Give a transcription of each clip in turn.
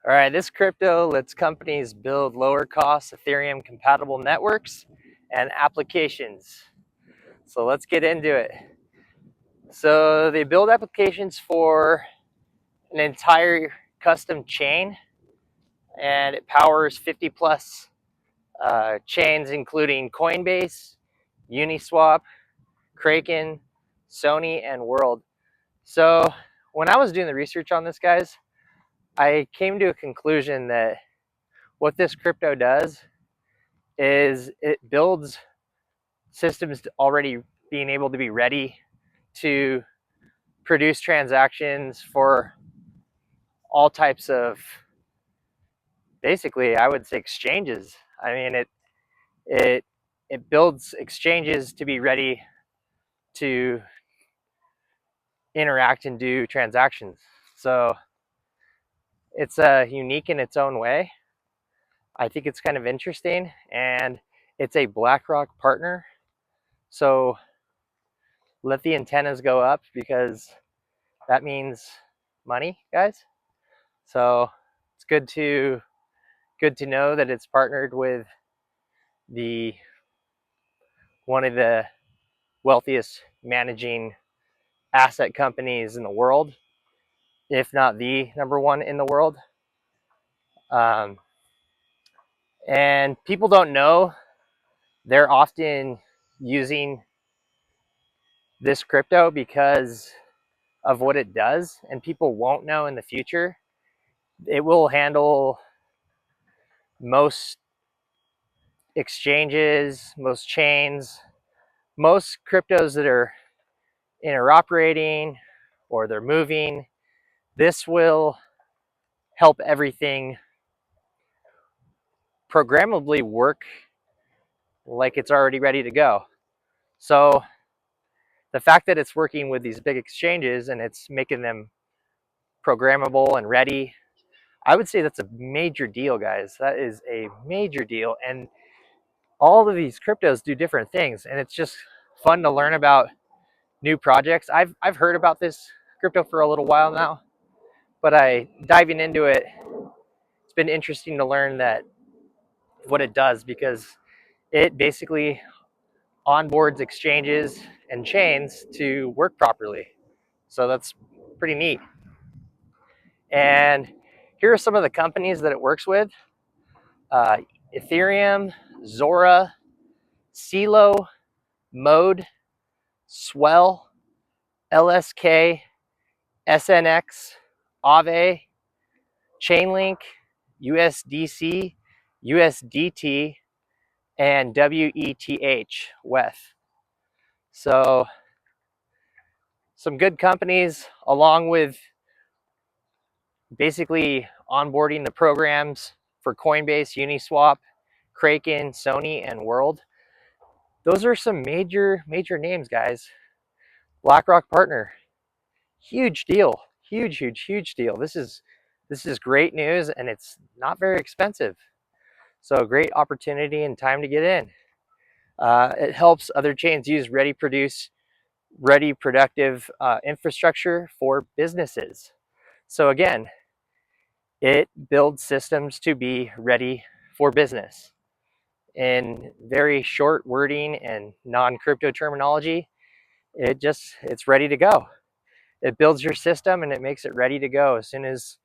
All right, this crypto lets companies build lower cost Ethereum compatible networks and applications. So let's get into it. So they build applications for an entire custom chain, and it powers 50 plus chains, including Coinbase, Uniswap, Kraken, Sony, and World. So when I was doing the research on this, guys, I came to a conclusion that what this crypto does is it builds systems already being able to be ready to produce transactions for all types of, basically, I would say, exchanges. I mean, it it builds exchanges to be ready to interact and do transactions. So it's unique in its own way. I think it's kind of interesting, and it's a BlackRock partner. So let the antennas go up, because that means money, guys. So it's good to know that it's partnered with the one of the wealthiest managing asset companies in the world, if not the number one in the world. And people don't know they're often using this crypto because of what it does, and people won't know in the future. It will handle most exchanges, most chains, most cryptos that are interoperating or they're moving. This will help everything programmably work like it's already ready to go. So the fact that it's working with these big exchanges and it's making them programmable and ready, I would say that's a major deal, guys. That is a major deal. And all of these cryptos do different things, and it's just fun to learn about new projects. I've heard about this crypto for a little while now, but diving into it, it's been interesting to learn that what it does, because it basically onboards exchanges and chains to work properly. So that's pretty neat. And here are some of the companies that it works with: Ethereum, ZORA, CELO, Mode, SWELL, LSK, SNX, AAVE, Chainlink, USDC, USDT, and WETH. So some good companies, along with basically onboarding the programs for Coinbase, Uniswap, Kraken, Sony, and World. Those are some major names, guys. BlackRock partner, huge deal, huge deal. This is great news, and it's not very expensive. So great opportunity and time to get in. It helps other chains use ready productive infrastructure for businesses. So again, it builds systems to be ready for business. In very short wording and non-crypto terminology, it's ready to go. It builds your system and it makes it ready to go as soon as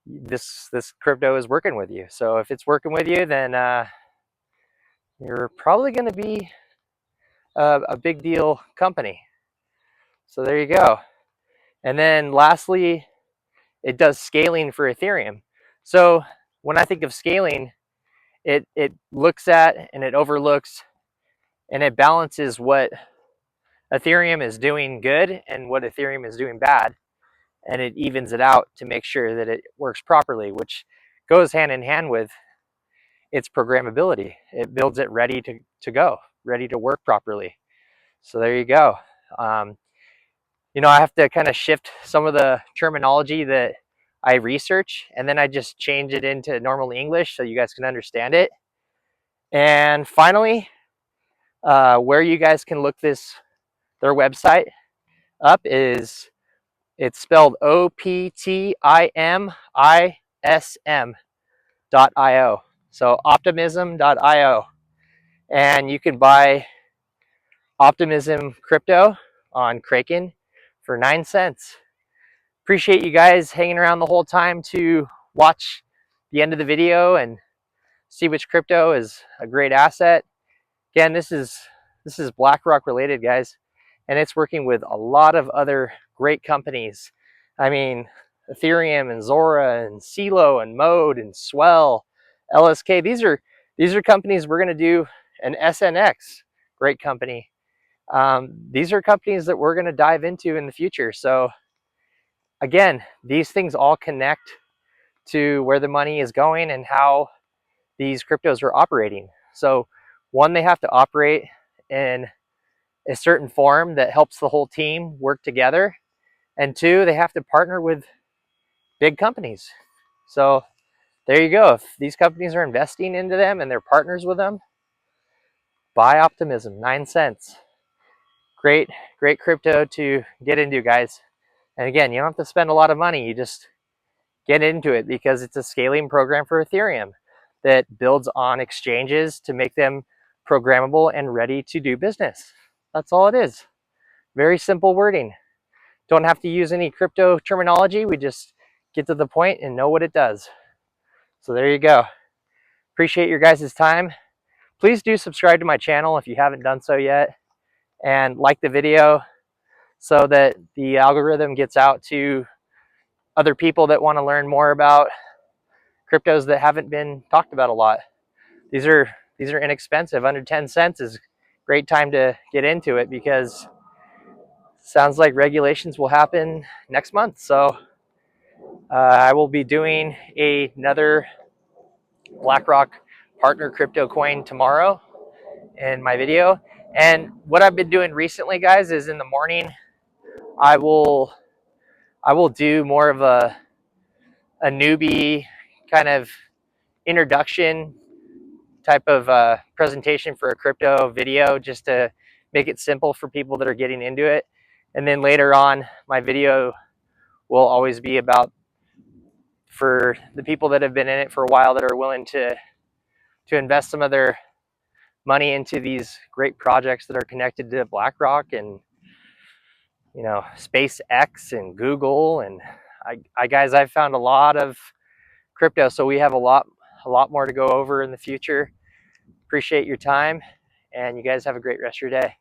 this crypto is working with you. So if it's working with you, then you're probably going to be a big deal company. So there you go. And then lastly, it does scaling for Ethereum. So when I think of scaling, it looks at and it overlooks and it balances what Ethereum is doing good and what Ethereum is doing bad, and it evens it out to make sure that it works properly, which goes hand in hand with its programmability. It builds it ready to go, ready to work properly. So there you go. You know, I have to kind of shift some of the terminology that I research, and then I just change it into normal English so you guys can understand it. And finally, where you guys can look their website up is, it's spelled OPTIMIZE optimism.io. So optimism.io. And you can buy Optimism crypto on Kraken for 9 cents. Appreciate you guys hanging around the whole time to watch the end of the video and see which crypto is a great asset. Again, this is BlackRock related, guys, and it's working with a lot of other great companies. I mean, Ethereum and ZORA and CELO and Mode and SWELL, LSK. These are companies we're going to do an SNX, great company. These are companies that we're going to dive into in the future. So again, these things all connect to where the money is going and how these cryptos are operating. So one, they have to operate in a certain form that helps the whole team work together. And two, they have to partner with big companies. So there you go. If these companies are investing into them and they're partners with them, buy Optimism, 9 cents. Great crypto to get into, guys. And again, you don't have to spend a lot of money. You just get into it because it's a scaling program for Ethereum that builds on exchanges to make them programmable and ready to do business. That's all it is. Very simple wording. Don't have to use any crypto terminology. We just get to the point and know what it does. So there you go. Appreciate your guys' time. Please do subscribe to my channel if you haven't done so yet, and like the video so that the algorithm gets out to other people that want to learn more about cryptos that haven't been talked about a lot. These are inexpensive. Under 10 cents is a great time to get into it because it sounds like regulations will happen next month. So I will be doing another BlackRock partner crypto coin tomorrow in my video. And what I've been doing recently, guys, is in the morning I will do more of a newbie kind of introduction type of presentation for a crypto video, just to make it simple for people that are getting into it. And then later on, my video will always be about for the people that have been in it for a while that are willing to invest some of their money into these great projects that are connected to BlackRock and, you know, SpaceX and Google. And I've found a lot of crypto, so we have a lot more to go over in the future. Appreciate your time, and you guys have a great rest of your day.